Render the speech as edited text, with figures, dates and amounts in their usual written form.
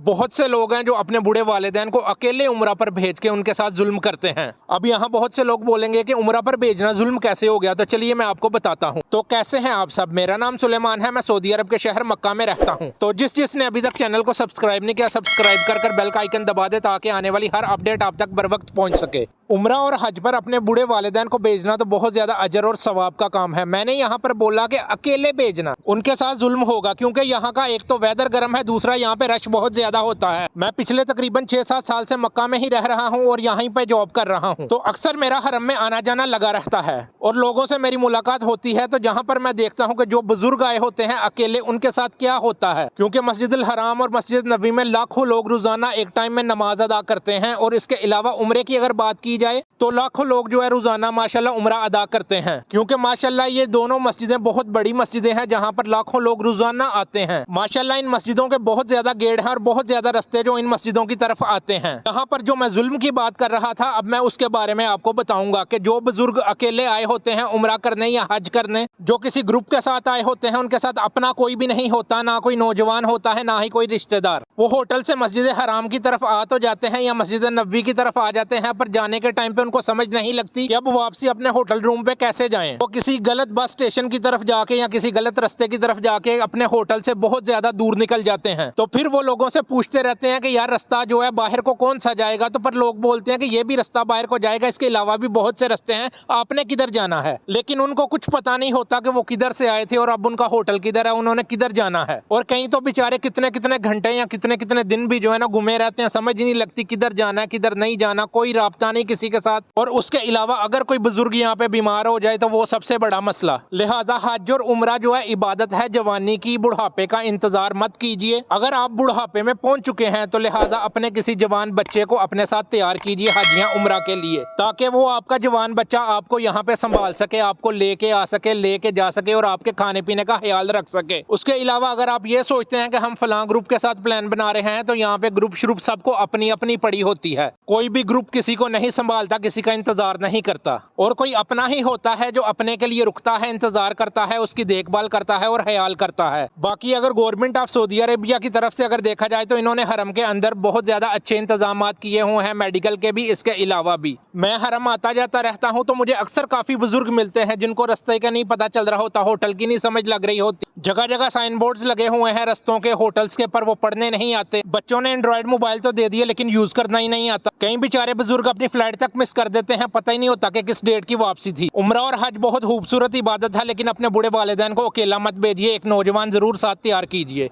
بہت سے لوگ ہیں جو اپنے بوڑھے والدین کو اکیلے عمرہ پر بھیج کے ان کے ساتھ ظلم کرتے ہیں۔ اب یہاں بہت سے لوگ بولیں گے کہ عمرہ پر بھیجنا ظلم کیسے ہو گیا، تو چلیے میں آپ کو بتاتا ہوں۔ تو کیسے ہیں آپ سب؟ میرا نام سلیمان ہے، میں سعودی عرب کے شہر مکہ میں رہتا ہوں۔ تو جس نے ابھی تک چینل کو سبسکرائب نہیں کیا، سبسکرائب کر بیل کا آئیکن دبا دے تاکہ آنے والی ہر اپڈیٹ آپ تک بر وقت پہنچ سکے۔ عمرہ اور حج پر اپنے بوڑھے والدین کو بھیجنا تو بہت زیادہ اجر اور ثواب کا کام ہے۔ میں نے یہاں پر بولا کہ اکیلے بھیجنا ان کے ساتھ ظلم ہوگا، کیونکہ یہاں کا ایک تو ویدر گرم ہے، دوسرا یہاں پہ رش بہت زیادہ ہوتا ہے۔ میں پچھلے تقریباً 6-7 سال سے مکہ میں ہی رہ رہا ہوں اور یہیں پہ جاب کر رہا ہوں، تو اکثر میرا حرم میں آنا جانا لگا رہتا ہے اور لوگوں سے میری ملاقات ہوتی ہے۔ تو جہاں پر میں دیکھتا ہوں کہ جو بزرگ آئے ہوتے ہیں اکیلے، ان کے ساتھ کیا ہوتا ہے، کیونکہ مسجد الحرام اور مسجد نبوی میں لاکھوں لوگ روزانہ ایک ٹائم میں نماز ادا کرتے ہیں، اور اس کے علاوہ عمرے کی اگر بات کی جائے تو لاکھوں لوگ جو ہے روزانہ ماشاءاللہ عمرہ ادا کرتے ہیں، کیونکہ ماشاءاللہ یہ دونوں مسجدیں بہت بڑی مسجدیں ہیں جہاں پر لاکھوں لوگ روزانہ آتے ہیں۔ ماشاءاللہ ان مسجدوں کے بہت زیادہ گیٹ ہیں اور بہت زیادہ رستے جو ان مسجدوں کی طرف آتے ہیں۔ یہاں پر جو میں ظلم کی بات کر رہا تھا، اب میں اس کے بارے میں آپ کو بتاؤں گا کہ جو بزرگ اکیلے آئے ہوتے ہیں عمرہ کرنے یا حج کرنے، جو کسی گروپ کے ساتھ آئے ہوتے ہیں، ان کے ساتھ اپنا کوئی بھی نہیں ہوتا، نہ کوئی نوجوان ہوتا ہے، نہ ہی کوئی رشتہ دار۔ وہ ہوٹل سے مسجد حرام کی طرف آ تو جاتے ہیں یا مسجد نبوی کی طرف آ جاتے ہیں، پر جانے کے ٹائم پہ ان کو سمجھ نہیں لگتی کہ اب واپسی اپنے ہوٹل روم پہ کیسے جائیں۔ وہ کسی غلط بس اسٹیشن کی طرف جا کے یا کسی غلط رستے کی طرف جا کے اپنے ہوٹل سے بہت زیادہ دور نکل جاتے ہیں۔ تو پھر وہ لوگوں سے پوچھتے رہتے ہیں کہ یار رستہ جو ہے باہر کو کون سا جائے گا، تو پر لوگ بولتے ہیں کہ یہ بھی رستہ باہر کو جائے گا، اس کے علاوہ بھی بہت سے رستے ہیں، آپ نے کدھر جانا ہے؟ لیکن ان کو کچھ پتا نہیں ہوتا کہ وہ کدھر سے آئے تھے اور اب ان کا ہوٹل کدھر ہے، انہوں نے کدھر جانا ہے۔ اور کہیں تو بیچارے کتنے کتنے گھنٹے یا کتنے کتنے دن بھی جو ہے نا گھومے رہتے ہیں، سمجھ ہی نہیں لگتی کدھر جانا ہے کدھر نہیں جانا، کوئی رابطہ نہیں کسی کے ساتھ۔ اور اس کے علاوہ اگر کوئی بزرگ یہاں پہ بیمار ہو جائے تو وہ سب سے بڑا مسئلہ۔ لہٰذا حج اور عمرہ جو ہے عبادت ہے جوانی کی، بڑھاپے کا انتظار مت کیجئے۔ اگر آپ بڑھاپے میں پہنچ چکے ہیں تو لہٰذا اپنے کسی جوان بچے کو اپنے ساتھ تیار کیجئے حج یا عمرہ کے لیے، تاکہ وہ آپ کا جوان بچہ آپ کو یہاں پہ سنبھال سکے، آپ کو لے کے آ سکے، لے کے جا سکے اور آپ کے کھانے پینے کا خیال رکھ سکے۔ اس کے علاوہ اگر آپ یہ سوچتے ہیں کہ ہم فلاں گروپ کے ساتھ پلان بنا رہے ہیں، تو یہاں پہ گروپ شروپ سب کو اپنی اپنی پڑی ہوتی ہے، کوئی بھی گروپ کسی کو نہیں سنبھالتا، کسی کا انتظار نہیں کرتا، اور کوئی اپنا ہی ہوتا ہے جو اپنے کے لیے رکتا ہے، انتظار کرتا ہے، اس کی دیکھ بھال کرتا ہے اور خیال کرتا ہے۔ باقی اگر گورنمنٹ آف سعودی عربیہ کی طرف سے اگر دیکھا جائے تو انہوں نے حرم کے اندر بہت زیادہ اچھے انتظامات کیے ہوئے ہیں، میڈیکل کے بھی، اس کے علاوہ بھی۔ میں حرم آتا جاتا رہتا ہوں تو مجھے اکثر کافی بزرگ ملتے ہیں جن کو رستے کا نہیں پتا چل رہا ہوتا، ہوٹل کی نہیں سمجھ لگ رہی ہوتی، جگہ جگہ سائن بورڈز لگے ہوئے ہیں رستوں کے، ہوٹلز کے، پر وہ پڑھنے نہیں آتے۔ بچوں نے اینڈرائیڈ موبائل تو دے دیے لیکن یوز کرنا ہی نہیں آتا۔ کئی بیچارے بزرگ اپنی فلائٹ تک مس کر دیتے ہیں، پتہ ہی نہیں ہوتا کہ کس ڈیٹ کی واپسی تھی۔ عمرہ اور حج بہت خوبصورت عبادت ہے، لیکن اپنے بوڑھے والدین کو اکیلا مت بھیجیے، ایک نوجوان ضرور ساتھ تیار کیجیے۔